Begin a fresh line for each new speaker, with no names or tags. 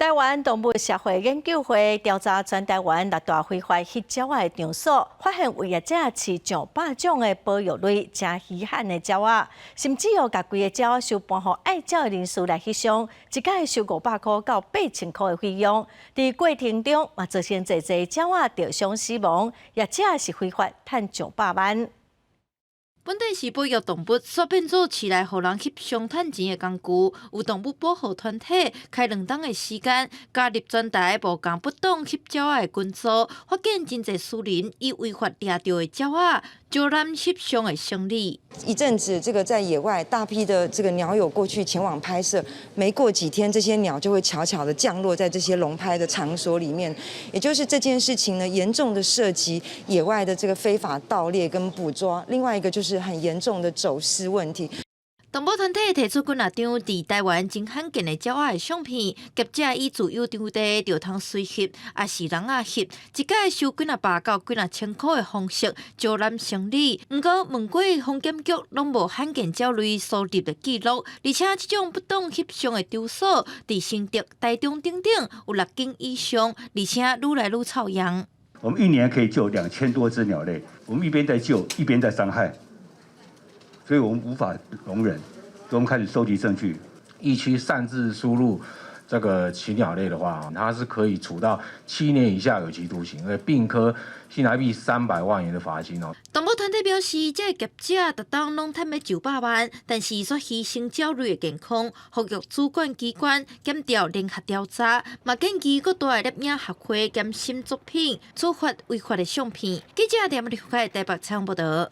台湾动物社会研究会调查全台湾6大非法吸鸟仔的场所，发现为业者饲上百种的保育类真稀罕的鸟仔，甚至有甲规个鸟仔收搬予爱鸟的人士来翕相，一届收500块到8000块的费用。伫过程中，嘛造成侪鸟仔受伤死亡，业者是非法赚上百万。
本地是保育动物，煞变做饲来互人翕相趁钱的工具。有动物保护团体开2档的时间，加入全台无共不当翕鸟仔的群组，发现真侪私人以违法掠到的鸟仔，招揽翕相的生理。
一阵子，这个在野外大批的这个鸟友过去前往拍摄，没过几天，这些鸟就会悄悄的降落在这些笼拍的场所里面。也就是这件事情呢，严重的涉及野外的这个非法盗猎跟捕捉，另外一个就是很严重的走私问题。
动物团体提出几啊张伫台湾真罕见的鸟仔的相片，业者以自由场地就通随翕，也是人啊翕，一届收几啊百到几啊千块的方式招揽生理。不过问过防检局，拢无罕见鸟类所立的记录，而且这种不当翕相的场所，伫新竹、台中等等有6间以上，而且愈来愈臭扬。
我们1年可以救2000多只鸟类，我们一边在救，一边在伤害。 所以我们无法容忍，所以我们开始收集证据。
疫区擅自输入这个禽鸟类的话，它是可以处到7年以下有期徒刑，并科新台币300万元的罚金哦。
动物团体表示，这业者逐档拢赚要900万，但是却牺牲鸟类的健康，呼吁主管机关检调联合调查，嘛建议各大摄影协会检审作品，处罚违法的相片。记者连日台北采访报道。